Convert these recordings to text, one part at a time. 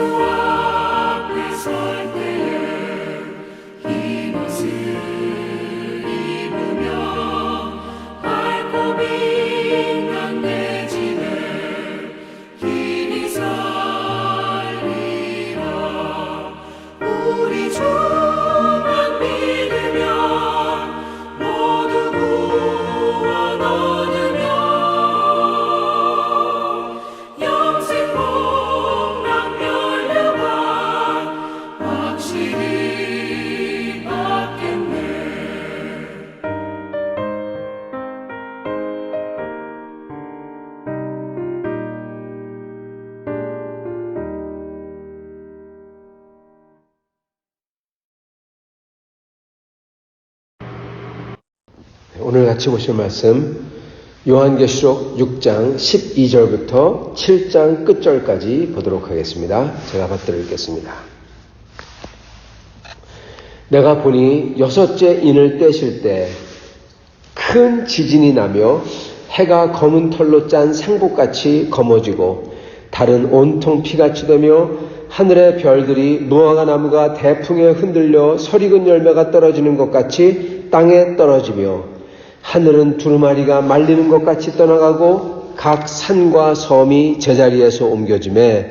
앞에 설 때에 흰 옷을 입으며 밝고 빛난 내 집에 힘이 살리라. 우리 주만 믿으면 모두 구원 얻으며 영생 복락 면류관 확실히 받겠네. 오늘 같이 보실 말씀 요한계시록 6장 12절부터 7장 끝절까지 보도록 하겠습니다. 제가 받들어 읽겠습니다. 내가 보니 여섯째 인을 떼실 때 큰 지진이 나며 해가 검은 털로 짠 상복같이 검어지고 달은 온통 피같이 되며 하늘의 별들이 무화과 나무가 대풍에 흔들려 설익은 열매가 떨어지는 것 같이 땅에 떨어지며 하늘은 두루마리가 말리는 것 같이 떠나가고 각 산과 섬이 제자리에서 옮겨지매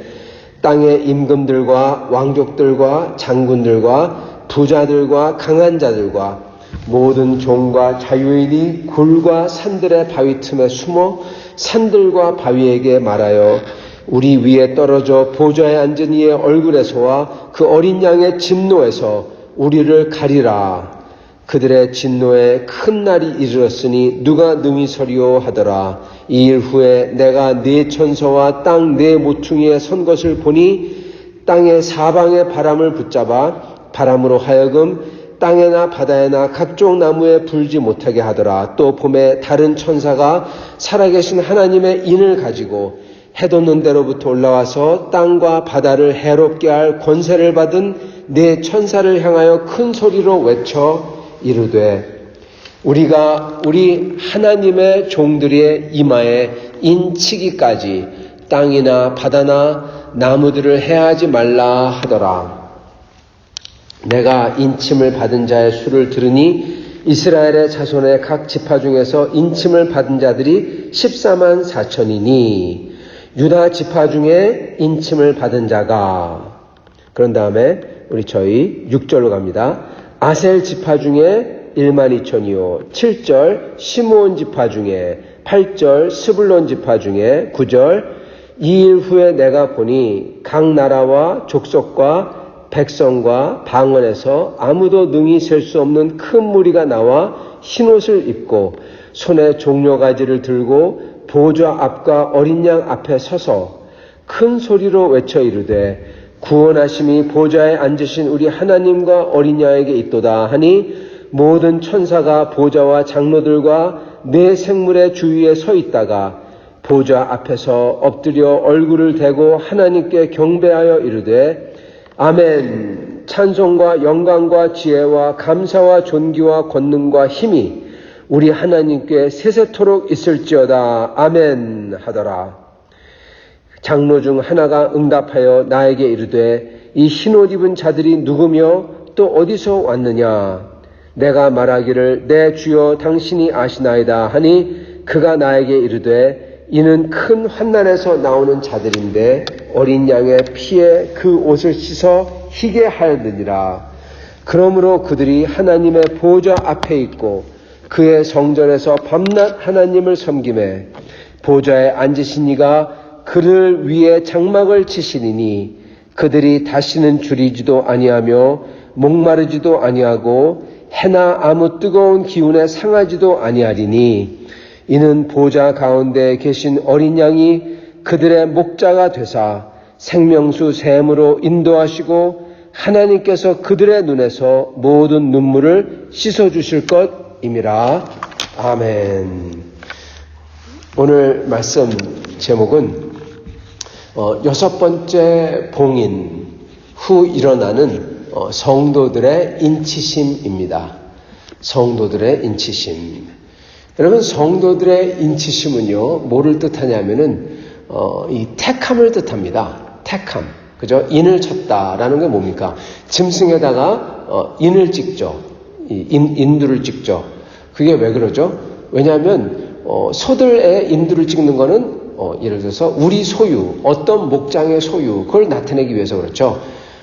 땅의 임금들과 왕족들과 장군들과 부자들과 강한 자들과 모든 종과 자유인이 굴과 산들의 바위 틈에 숨어 산들과 바위에게 말하여 우리 위에 떨어져 보좌에 앉은 이의 얼굴에서와 그 어린 양의 진노에서 우리를 가리라. 그들의 진노에 큰 날이 이르렀으니 누가 능히 서리오 하더라. 이 일 후에 내가 네 천사와 땅 네 모퉁이에 선 것을 보니 땅의 사방의 바람을 붙잡아 바람으로 하여금 땅에나 바다에나 각종 나무에 불지 못하게 하더라. 또 봄에 다른 천사가 살아계신 하나님의 인을 가지고 해돋는 데로부터 올라와서 땅과 바다를 해롭게 할 권세를 받은 네 천사를 향하여 큰 소리로 외쳐 이르되 우리가 우리 하나님의 종들의 이마에 인치기까지 땅이나 바다나 나무들을 해하지 말라 하더라. 내가 인침을 받은 자의 수를 들으니 이스라엘의 자손의 각 지파 중에서 인침을 받은 자들이 14만 4천이니 유다 지파 중에 인침을 받은 자가, 그런 다음에 저희 6절로 갑니다. 아셀 지파 중에 1만 2천이요 7절 시므온 지파 중에 8절 스불론 지파 중에 9절 이 일 후에 내가 보니 각 나라와 족속과 백성과 방언에서 아무도 능히 셀 수 없는 큰 무리가 나와 흰옷을 입고 손에 종려가지를 들고 보좌 앞과 어린 양 앞에 서서 큰 소리로 외쳐 이르되 구원하심이 보좌에 앉으신 우리 하나님과 어린 양에게 있도다 하니 모든 천사가 보좌와 장로들과 네 생물의 주위에 서 있다가 보좌 앞에서 엎드려 얼굴을 대고 하나님께 경배하여 이르되 아멘. 찬송과 영광과 지혜와 감사와 존귀와 권능과 힘이 우리 하나님께 세세토록 있을지어다. 아멘 하더라. 장로 중 하나가 응답하여 나에게 이르되 이 흰옷 입은 자들이 누구며 또 어디서 왔느냐. 내가 말하기를 내 주여 당신이 아시나이다 하니 그가 나에게 이르되 이는 큰 환난에서 나오는 자들인데 어린 양의 피에 그 옷을 씻어 희게 하였느니라. 그러므로 그들이 하나님의 보좌 앞에 있고 그의 성전에서 밤낮 하나님을 섬기매 보좌에 앉으신 이가 그를 위에 장막을 치시리니 그들이 다시는 줄이지도 아니하며 목마르지도 아니하고 해나 아무 뜨거운 기운에 상하지도 아니하리니 이는 보좌 가운데 계신 어린 양이 그들의 목자가 되사 생명수 샘으로 인도하시고 하나님께서 그들의 눈에서 모든 눈물을 씻어주실 것임이라. 아멘. 오늘 말씀 제목은 여섯 번째 봉인 후 일어나는 성도들의 인치심입니다. 성도들의 인치심. 여러분, 성도들의 인치심은요, 뭐를 뜻하냐면은 이 택함을 뜻합니다. 택함. 그죠? 인을 쳤다라는 게 뭡니까? 짐승에다가 인을 찍죠. 인두를 찍죠. 그게 왜 그러죠? 왜냐하면 소들의 인두를 찍는 거는 예를 들어서 우리 소유, 어떤 목장의 소유, 그걸 나타내기 위해서 그렇죠.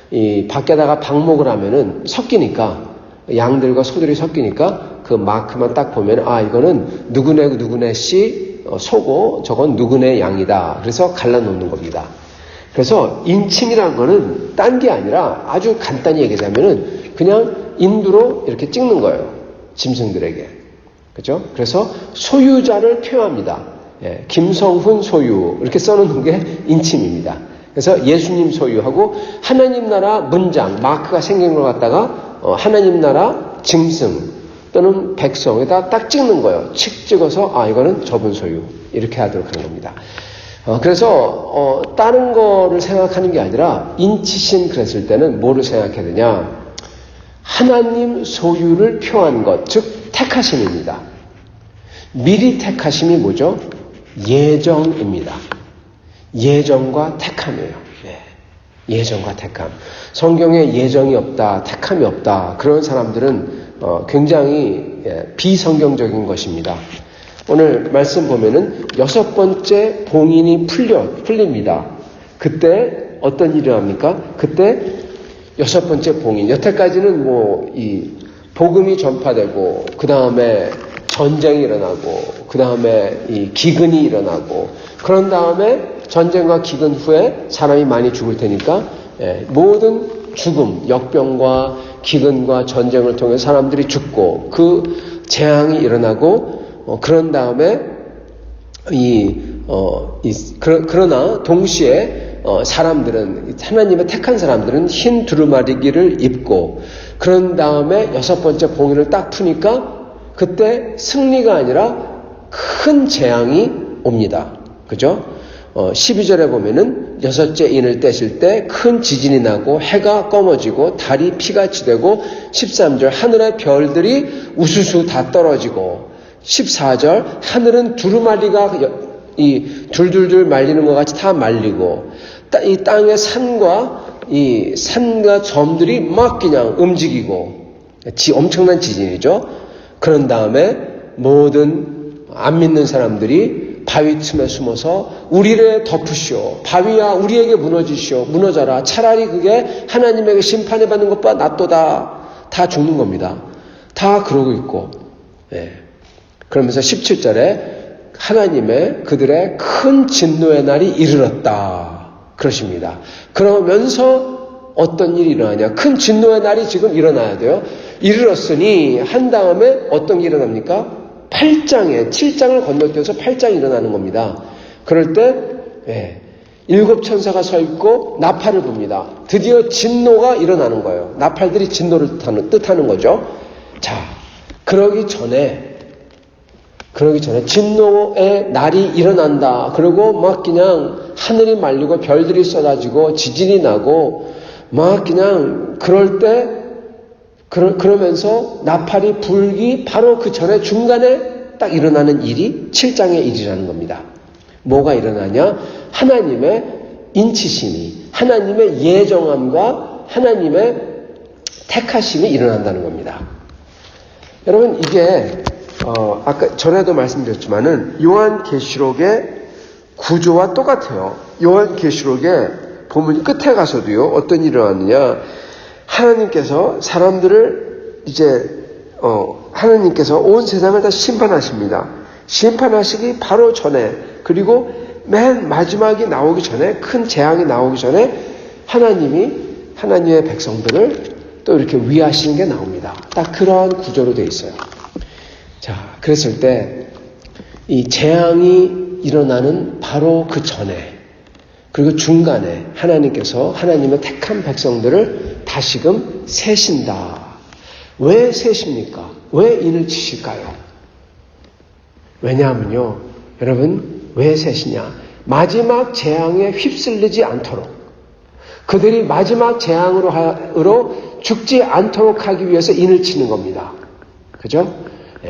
이 밖에다가 방목을 하면은 섞이니까, 양들과 소들이 섞이니까 그 마크만 딱 보면 이거는 누구네 씨 소고 저건 누구네 양이다. 그래서 갈라놓는 겁니다. 그래서 인침이라는 거는 딴 게 아니라 아주 간단히 얘기하자면은 그냥 인두로 이렇게 찍는 거예요. 짐승들에게. 그죠? 그래서 소유자를 표현합니다. 예, 김성훈 소유 이렇게 써놓는 게 인침입니다. 그래서 예수님 소유하고 하나님 나라 문장 마크가 생긴 걸 갖다가 하나님 나라 짐승 또는 백성에다 딱 찍는 거예요. 칙 찍어서 이거는 저분 소유 이렇게 하도록 하는 겁니다. 그래서 다른 거를 생각하는 게 아니라 인치신 그랬을 때는 뭐를 생각해야 되냐? 하나님 소유를 표한 것, 즉 택하심입니다. 미리 택하심이 뭐죠? 예정입니다. 예정과 택함이에요. 예정과 택함. 성경에 예정이 없다, 택함이 없다. 그런 사람들은 굉장히 비성경적인 것입니다. 오늘 말씀 보면은 6번째 봉인이 풀립니다. 그때 어떤 일을 합니까? 그때 6번째 봉인. 여태까지는 이 복음이 전파되고, 그 다음에 전쟁이 일어나고, 그 다음에 이 기근이 일어나고, 그런 다음에 전쟁과 기근 후에 사람이 많이 죽을 테니까, 모든 죽음, 역병과 기근과 전쟁을 통해 사람들이 죽고, 그 재앙이 일어나고, 그런 다음에 그러나 동시에 사람들은 하나님의 택한 사람들은 흰 두루마리기를 입고 그런 다음에 6번째 봉인을 딱 푸니까 그때 승리가 아니라 큰 재앙이 옵니다. 그죠? 12절에 보면은 6째 인을 떼실 때 큰 지진이 나고 해가 검어지고 달이 피같이 되고 13절 하늘의 별들이 우수수 다 떨어지고 14절 하늘은 두루마리가 둘둘둘 말리는 것 같이 다 말리고 이 땅의 산과 점들이 막 그냥 움직이고 엄청난 지진이죠. 그런 다음에 모든 안 믿는 사람들이 바위 틈에 숨어서 우리를 덮으시오. 바위야 우리에게 무너지시오. 무너져라. 차라리 그게 하나님에게 심판을 받는 것보다 낫도다. 다 죽는 겁니다. 다 그러고 있고. 그러면서 17절에 하나님의 그들의 큰 진노의 날이 이르렀다. 그러십니다. 그러면서 어떤 일이 일어나냐. 큰 진노의 날이 지금 일어나야 돼요. 이르렀으니 한 다음에 어떤 게 일어납니까? 7장을 건너뛰어서 8장이 일어나는 겁니다. 그럴 때 7 천사가 서 있고 나팔을 붑니다. 드디어 진노가 일어나는 거예요. 나팔들이 진노를 뜻하는 거죠. 자, 그러기 전에 진노의 날이 일어난다. 그리고 막 그냥 하늘이 말리고 별들이 쏟아지고 지진이 나고 막 그냥 그럴 때 그러면서 나팔이 불기 바로 그 전에 중간에 딱 일어나는 일이 7장의 일이라는 겁니다. 뭐가 일어나냐? 하나님의 인치심이, 하나님의 예정함과 하나님의 택하심이 일어난다는 겁니다. 여러분 이게 아까 전에도 말씀드렸지만은 요한계시록의 구조와 똑같아요. 요한계시록에 보면 끝에 가서도요 어떤 일이 일어나느냐? 하나님께서 사람들을 하나님께서 온 세상을 다 심판하십니다. 심판하시기 바로 전에 그리고 맨 마지막이 나오기 전에 큰 재앙이 나오기 전에 하나님의 백성들을 또 이렇게 위하시는 게 나옵니다. 딱 그러한 구조로 되어 있어요. 자, 그랬을 때 이 재앙이 일어나는 바로 그 전에 그리고 중간에 하나님께서 하나님의 택한 백성들을 다시금 세신다. 왜 세십니까? 왜 인을 치실까요? 왜냐하면요, 여러분 왜 세시냐? 마지막 재앙에 휩쓸리지 않도록 그들이 마지막 재앙으로 죽지 않도록 하기 위해서 인을 치는 겁니다. 그죠?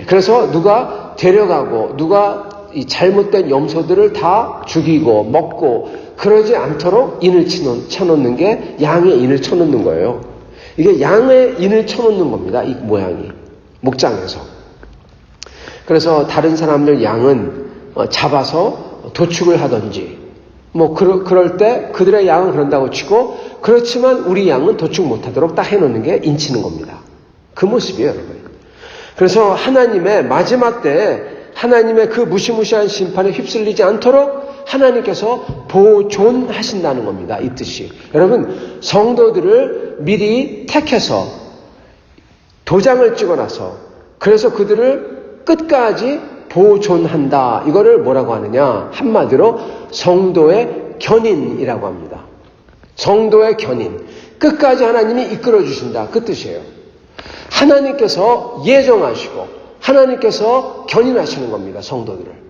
그래서 누가 데려가고 누가 이 잘못된 염소들을 다 죽이고 먹고 그러지 않도록 인을 쳐놓는 게 양의 인을 쳐놓는 거예요. 이게 양의 인을 쳐놓는 겁니다. 이 모양이. 목장에서. 그래서 다른 사람들 양은 잡아서 도축을 하든지 뭐 그럴 때 그들의 양은 그런다고 치고 그렇지만 우리 양은 도축 못하도록 딱 해놓는 게 인치는 겁니다. 그 모습이에요, 여러분. 그래서 하나님의 마지막 때에 하나님의 그 무시무시한 심판에 휩쓸리지 않도록 하나님께서 보존하신다는 겁니다. 이 뜻이. 여러분, 성도들을 미리 택해서 도장을 찍어놔서 그래서 그들을 끝까지 보존한다. 이거를 뭐라고 하느냐? 한마디로 성도의 견인이라고 합니다. 성도의 견인. 끝까지 하나님이 이끌어 주신다. 그 뜻이에요. 하나님께서 예정하시고 하나님께서 견인하시는 겁니다. 성도들을.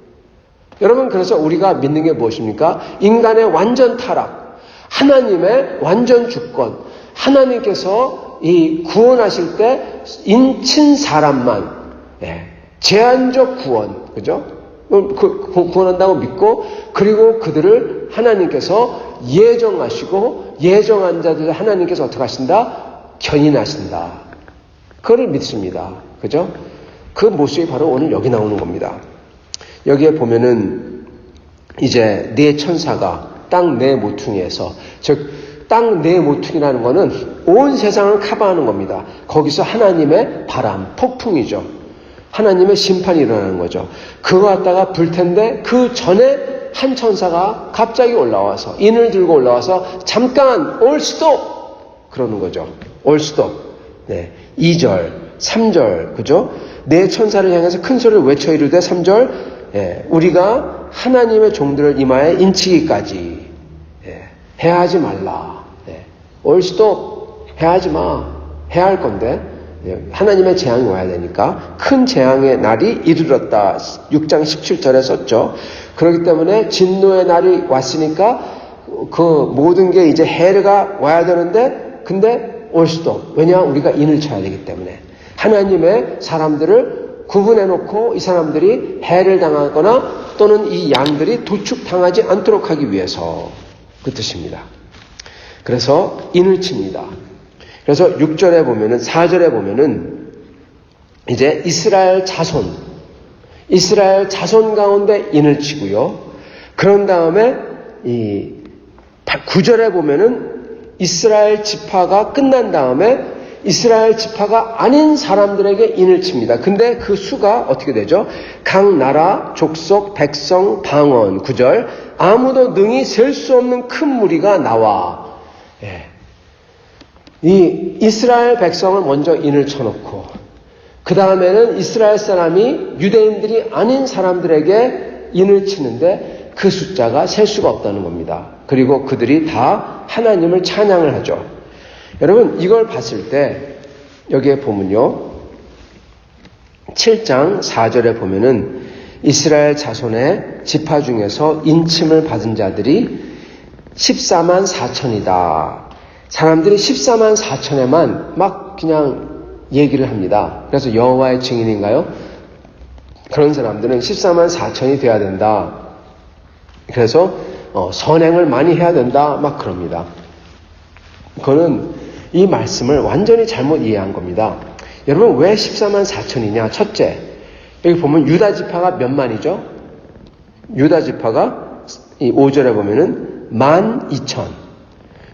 여러분, 그래서 우리가 믿는 게 무엇입니까? 인간의 완전 타락, 하나님의 완전 주권, 하나님께서 이 구원하실 때 인친 사람만, 제한적 구원, 그죠? 구원한다고 믿고, 그리고 그들을 하나님께서 예정하시고, 예정한 자들을 하나님께서 어떻게 하신다? 견인하신다. 그걸 믿습니다. 그죠? 그 모습이 바로 오늘 여기 나오는 겁니다. 여기에 보면은 이제 네 천사가 땅 네 모퉁이에서, 즉 땅 네 모퉁이라는 거는 온 세상을 커버하는 겁니다. 거기서 하나님의 바람, 폭풍이죠. 하나님의 심판이 일어나는 거죠. 그거 갖다가 불 텐데 그 전에 한 천사가 갑자기 올라와서 인을 들고 올라와서 잠깐 올 스톱 그러는 거죠. 올 스톱. 네. 2절, 3절, 그죠? 네 천사를 향해서 큰 소리를 외쳐 이르되 3절, 우리가 하나님의 종들을 이마에 인치기까지 해하지 말라. 올 스톱 해하지 마. 해야 할 건데 하나님의 재앙이 와야 되니까 큰 재앙의 날이 이르렀다. 6장 17절에 썼죠. 그렇기 때문에 진노의 날이 왔으니까 그 모든 게 이제 해가 와야 되는데 근데 올 스톱. 왜냐? 우리가 인을 쳐야 되기 때문에 하나님의 사람들을 구분해놓고 이 사람들이 해를 당하거나 또는 이 양들이 도축당하지 않도록 하기 위해서 그 뜻입니다. 그래서 인을 칩니다. 그래서 6절에 보면은 4절에 보면은 이제 이스라엘 자손 가운데 인을 치고요. 그런 다음에 이 9절에 보면은 이스라엘 지파가 끝난 다음에 이스라엘 지파가 아닌 사람들에게 인을 칩니다. 근데 그 수가 어떻게 되죠? 각 나라, 족속, 백성, 방언. 9절. 아무도 능히 셀 수 없는 큰 무리가 나와. 이 이스라엘 백성을 먼저 인을 쳐놓고 그 다음에는 이스라엘 사람이 유대인들이 아닌 사람들에게 인을 치는데 그 숫자가 셀 수가 없다는 겁니다. 그리고 그들이 다 하나님을 찬양을 하죠. 여러분, 이걸 봤을 때 여기에 보면요, 7장 4절에 보면은 이스라엘 자손의 지파 중에서 인침을 받은 자들이 14만 4천이다. 사람들이 14만 4천에만 막 그냥 얘기를 합니다. 그래서 여호와의 증인인가요? 그런 사람들은 14만 4천이 돼야 된다. 그래서 선행을 많이 해야 된다. 막 그럽니다. 그거는 이 말씀을 완전히 잘못 이해한 겁니다. 여러분, 왜 14만 4천이냐? 첫째, 여기 보면 유다 지파가 몇 만이죠? 유다 지파가 이 5절에 보면은 12,000.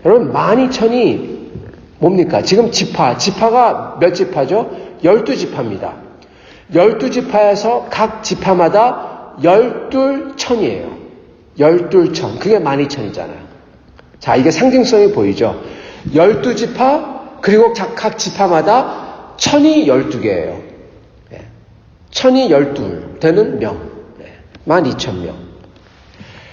여러분, 12,000이 뭡니까? 지금 지파가 몇 지파죠? 12지파입니다. 12지파에서 각 지파마다 12천이에요. 12천. 그게 12,000이잖아요. 자, 이게 상징성이 보이죠? 12지파, 그리고 각 지파마다 천이 12개예요. 천이 12 되는 명. 12,000명.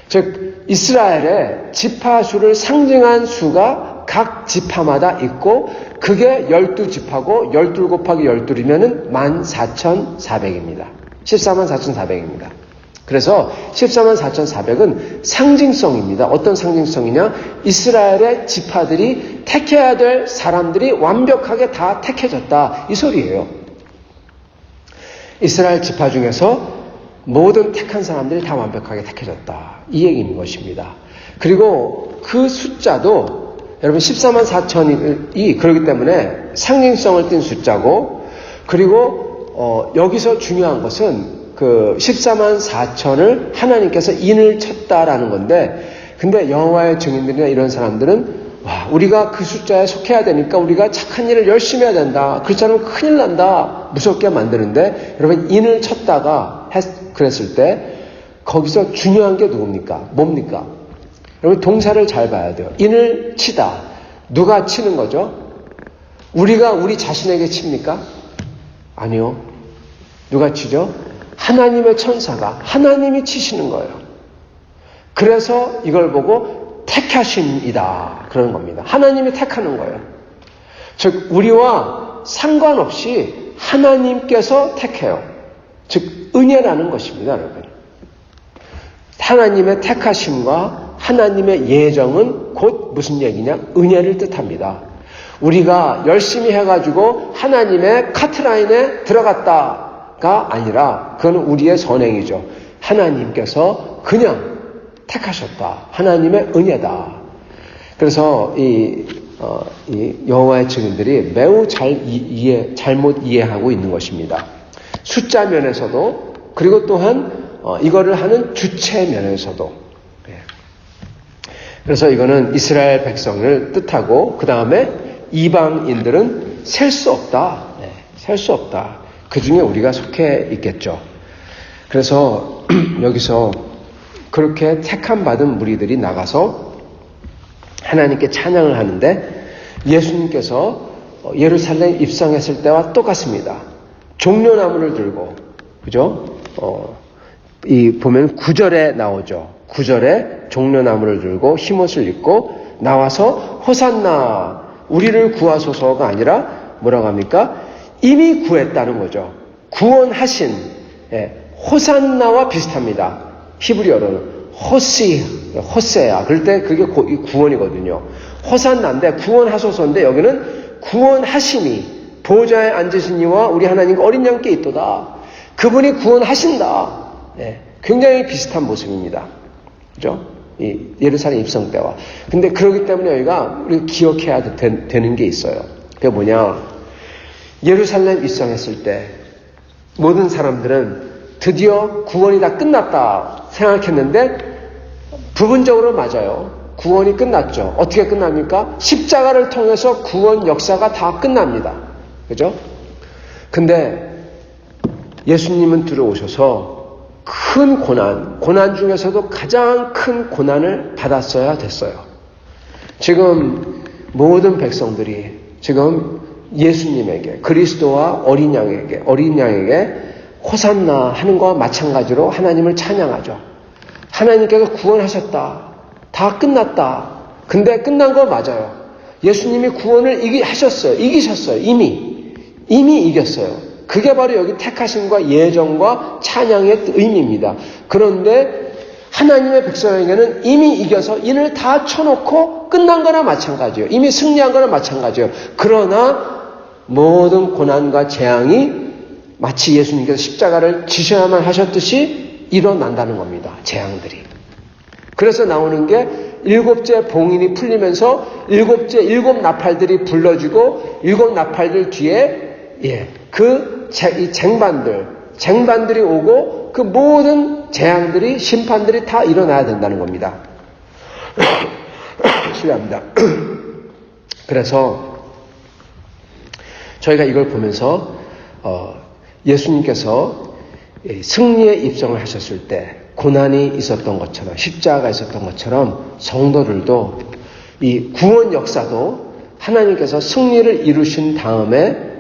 즉, 이스라엘의 지파 수를 상징한 수가 각 지파마다 있고, 그게 12지파고, 12 곱하기 12이면은 14,400입니다. 144,400입니다. 그래서 144,400은 상징성입니다. 어떤 상징성이냐? 이스라엘의 지파들이 택해야 될 사람들이 완벽하게 다 택해졌다. 이 소리예요. 이스라엘 지파 중에서 모든 택한 사람들이 다 완벽하게 택해졌다. 이 얘기인 것입니다. 그리고 그 숫자도 여러분 14만 4천이 그렇기 때문에 상징성을 띤 숫자고, 그리고 여기서 중요한 것은 그 14만 4천을 하나님께서 인을 쳤다라는 건데, 근데 여호와의 증인들이나 이런 사람들은 우리가 그 숫자에 속해야 되니까 우리가 착한 일을 열심히 해야 된다, 그렇지 않으면 큰일 난다, 무섭게 만드는데, 여러분 인을 쳤다가 그랬을 때 거기서 중요한 게 누굽니까? 뭡니까? 여러분 동사를 잘 봐야 돼요. 인을 치다. 누가 치는 거죠? 우리가 우리 자신에게 칩니까? 아니요. 누가 치죠? 하나님의 천사가, 하나님이 치시는 거예요. 그래서 이걸 보고 택하심이다 그러는 겁니다. 하나님이 택하는 거예요. 즉 우리와 상관없이 하나님께서 택해요. 즉 은혜라는 것입니다, 여러분. 하나님의 택하심과 하나님의 예정은 곧 무슨 얘기냐? 은혜를 뜻합니다. 우리가 열심히 해가지고 하나님의 카트라인에 들어갔다가 아니라 그건 우리의 선행이죠. 하나님께서 그냥 택하셨다. 하나님의 은혜다. 그래서 이 여호와의 증인들이 매우 잘못 이해하고 있는 것입니다. 숫자 면에서도, 그리고 또한 이거를 하는 주체 면에서도. 그래서 이거는 이스라엘 백성을 뜻하고, 그 다음에 이방인들은 셀 수 없다. 셀 수 없다. 그 중에 우리가 속해 있겠죠. 그래서 여기서 그렇게 택함 받은 무리들이 나가서 하나님께 찬양을 하는데, 예수님께서 예루살렘 입성했을 때와 똑같습니다. 종려나무를 들고, 그죠? 보면 9절에 나오죠. 9절에 종려나무를 들고 흰옷을 입고 나와서 호산나 우리를 구하소서가 아니라 뭐라고 합니까? 이미 구했다는 거죠. 구원하신, 호산나와 비슷합니다. 히브리어로는 호세야. 그럴 때 그게 구원이거든요. 호산나인데 구원하소서인데, 여기는 구원하심이 보좌에 앉으신 이와 우리 하나님과 어린 양께 있도다. 그분이 구원하신다. 굉장히 비슷한 모습입니다. 그죠? 이 예루살렘 입성 때와. 근데 그러기 때문에 여기가 우리 기억해야 되는 게 있어요. 그게 뭐냐? 예루살렘 입성했을 때 모든 사람들은 드디어 구원이 다 끝났다 생각했는데, 부분적으로 맞아요. 구원이 끝났죠. 어떻게 끝납니까? 십자가를 통해서 구원 역사가 다 끝납니다. 그죠? 근데 예수님은 들어오셔서 큰 고난 중에서도 가장 큰 고난을 받았어야 됐어요. 지금 모든 백성들이 지금 예수님에게, 그리스도와 어린 양에게 호산나 하는 것과 마찬가지로 하나님을 찬양하죠. 하나님께서 구원하셨다. 다 끝났다. 근데 끝난 거 맞아요. 예수님이 구원을 이기셨어요. 이미 이겼어요. 그게 바로 여기 택하심과 예정과 찬양의 의미입니다. 그런데 하나님의 백성에게는 이미 이겨서 인을 다 쳐놓고 끝난 거나 마찬가지예요. 이미 승리한 거나 마찬가지예요. 그러나 모든 고난과 재앙이 마치 예수님께서 십자가를 지셔야만 하셨듯이 일어난다는 겁니다. 재앙들이. 그래서 나오는 게 일곱째 봉인이 풀리면서 일곱 나팔들이 불러지고, 일곱 나팔들 뒤에 이 쟁반들이 오고, 그 모든 재앙들이, 심판들이 다 일어나야 된다는 겁니다. 실례합니다. 그래서 저희가 이걸 보면서 예수님께서 승리의 입성을 하셨을 때 고난이 있었던 것처럼, 십자가가 있었던 것처럼, 성도들도 이 구원 역사도 하나님께서 승리를 이루신 다음에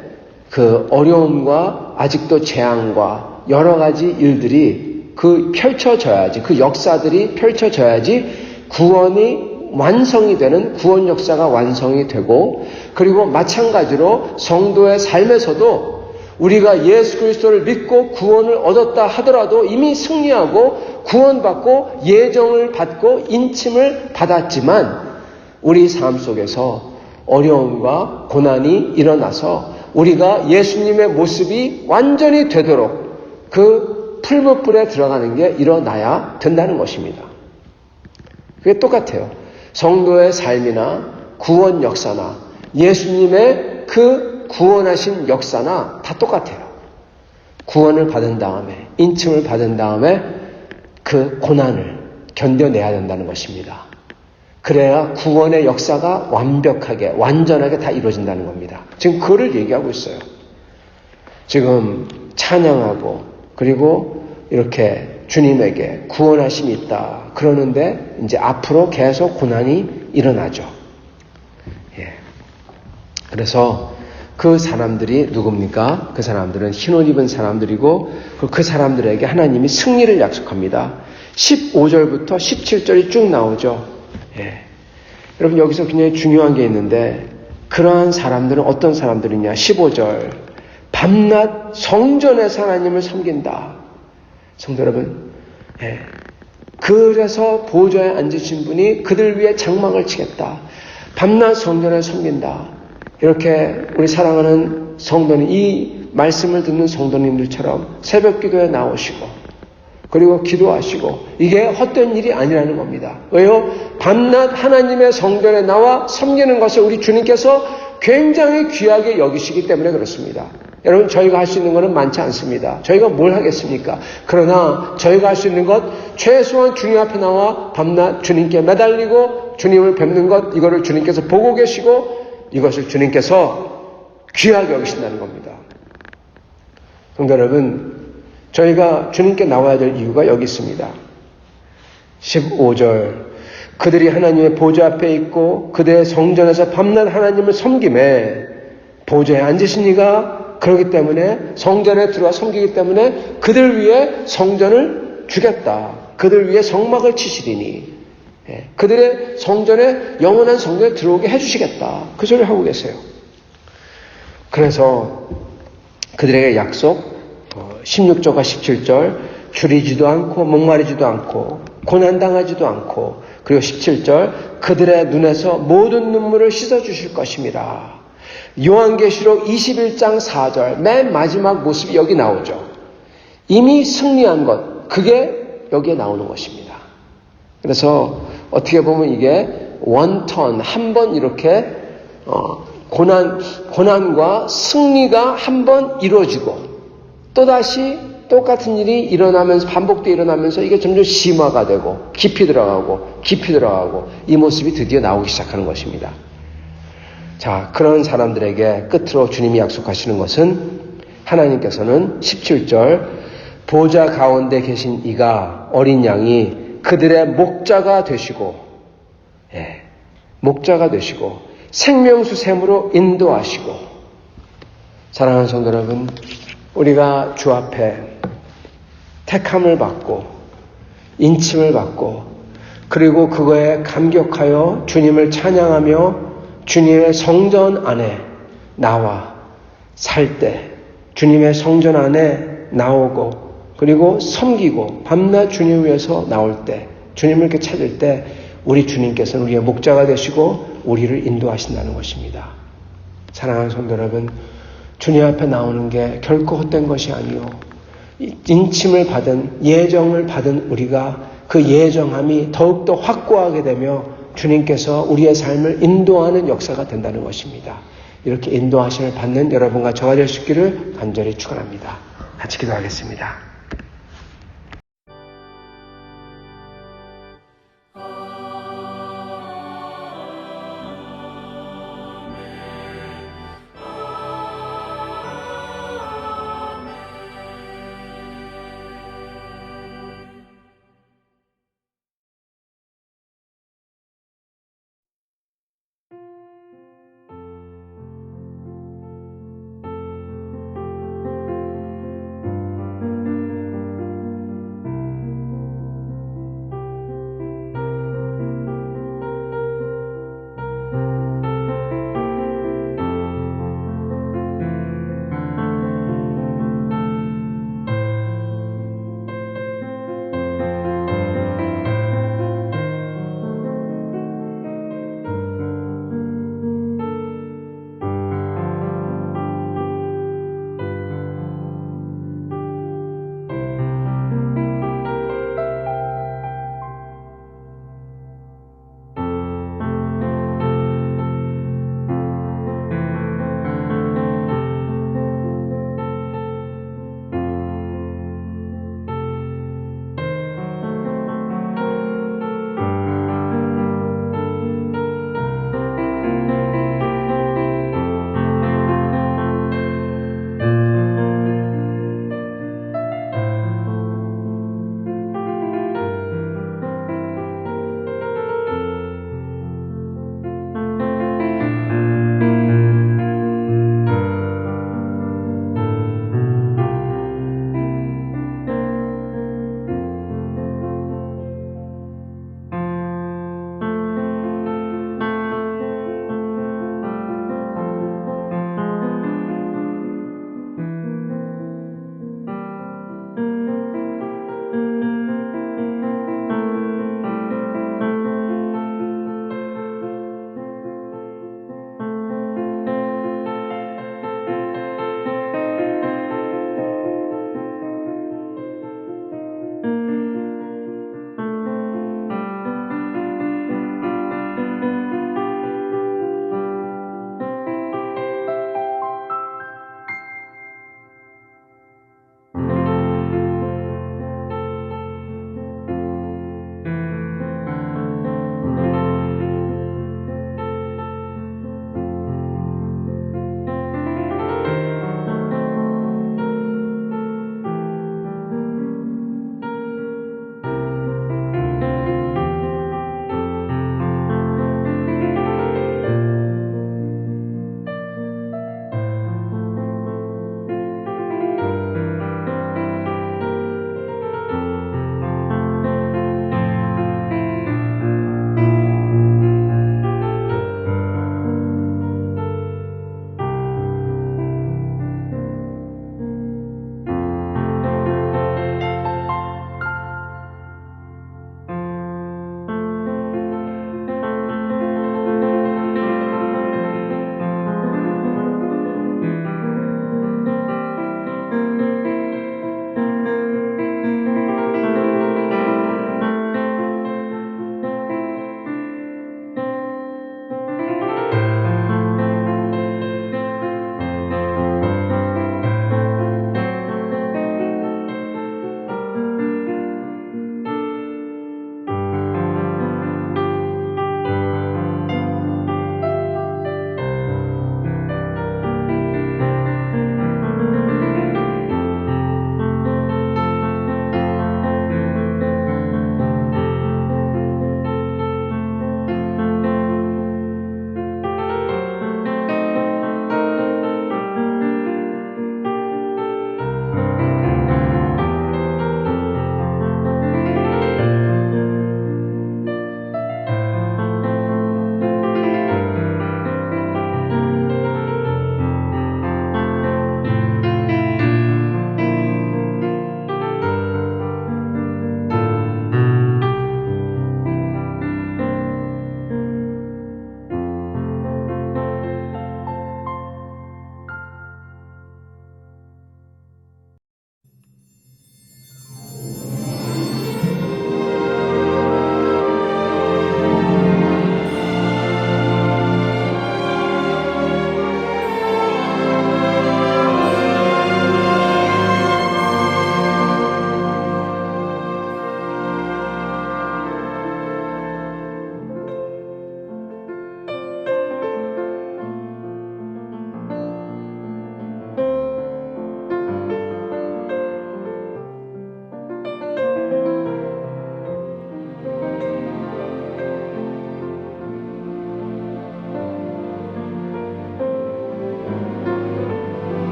그 어려움과 아직도 재앙과 여러 가지 일들이 펼쳐져야지, 그 역사들이 펼쳐져야지 구원이 완성이 되는, 구원 역사가 완성이 되고, 그리고 마찬가지로 성도의 삶에서도 우리가 예수 그리스도를 믿고 구원을 얻었다 하더라도 이미 승리하고 구원받고 예정을 받고 인침을 받았지만, 우리 삶 속에서 어려움과 고난이 일어나서 우리가 예수님의 모습이 완전히 되도록 그 풀무불에 들어가는 게 일어나야 된다는 것입니다. 그게 똑같아요. 성도의 삶이나 구원 역사나 예수님의 그 구원하신 역사나 다 똑같아요. 구원을 받은 다음에, 인침을 받은 다음에 그 고난을 견뎌내야 된다는 것입니다. 그래야 구원의 역사가 완벽하게, 완전하게 다 이루어진다는 겁니다. 지금 그거를 얘기하고 있어요. 지금 찬양하고, 그리고 이렇게 주님에게 구원하심이 있다. 그러는데, 이제 앞으로 계속 고난이 일어나죠. 예. 그래서 그 사람들이 누굽니까? 그 사람들은 흰옷 입은 사람들이고 그 사람들에게 하나님이 승리를 약속합니다. 15절부터 17절이 쭉 나오죠. 예. 여러분 여기서 굉장히 중요한 게 있는데 그러한 사람들은 어떤 사람들이냐? 15절 밤낮 성전에서 하나님을 섬긴다. 성도 여러분, 예. 그래서 보좌에 앉으신 분이 그들 위해 장막을 치겠다. 밤낮 성전을 섬긴다. 이렇게 우리 사랑하는 성도는 이 말씀을 듣는 성도님들처럼 새벽 기도에 나오시고 그리고 기도하시고 이게 헛된 일이 아니라는 겁니다. 왜요? 밤낮 하나님의 성전에 나와 섬기는 것을 우리 주님께서 굉장히 귀하게 여기시기 때문에 그렇습니다. 여러분 저희가 할 수 있는 것은 많지 않습니다. 저희가 뭘 하겠습니까? 그러나 저희가 할 수 있는 것 최소한 주님 앞에 나와 밤낮 주님께 매달리고 주님을 뵙는 것 이거를 주님께서 보고 계시고 이것을 주님께서 귀하게 여기신다는 겁니다. 성도 여러분, 저희가 주님께 나와야 될 이유가 여기 있습니다. 15절 그들이 하나님의 보좌 앞에 있고 그들의 성전에서 밤낮 하나님을 섬김에 보좌에 앉으신 이가 그렇기 때문에 성전에 들어와 섬기기 때문에 그들 위해 성전을 주겠다. 그들 위해 성막을 치시리니 그들의 성전에 영원한 성전에 들어오게 해주시겠다. 그 소리를 하고 계세요. 그래서 그들에게 약속 16절과 17절 줄이지도 않고 목마르지도 않고 고난당하지도 않고 그리고 17절 그들의 눈에서 모든 눈물을 씻어주실 것입니다. 요한계시록 21장 4절 맨 마지막 모습이 여기 나오죠. 이미 승리한 것 그게 여기에 나오는 것입니다. 그래서 어떻게 보면 이게 원턴 한 번 이렇게 고난과 승리가 한 번 이루어지고 또다시 똑같은 일이 일어나면서 반복되어 일어나면서 이게 점점 심화가 되고 깊이 들어가고 이 모습이 드디어 나오기 시작하는 것입니다. 자, 그런 사람들에게 끝으로 주님이 약속하시는 것은 하나님께서는 17절 보좌 가운데 계신 이가 어린 양이 그들의 목자가 되시고 생명수 샘으로 인도하시고 사랑하는 성도 여러분 우리가 주 앞에 택함을 받고 인침을 받고 그리고 그거에 감격하여 주님을 찬양하며 주님의 성전 안에 나와 살 때 주님의 성전 안에 나오고 그리고 섬기고 밤낮 주님 위해서 나올 때 주님을 이렇게 찾을 때 우리 주님께서는 우리의 목자가 되시고 우리를 인도하신다는 것입니다. 사랑하는 성도 여러분 주님 앞에 나오는 게 결코 헛된 것이 아니요 인침을 받은 예정을 받은 우리가 그 예정함이 더욱더 확고하게 되며 주님께서 우리의 삶을 인도하는 역사가 된다는 것입니다. 이렇게 인도하심을 받는 여러분과 저가 될 수 있기를 간절히 축원합니다. 같이 기도하겠습니다.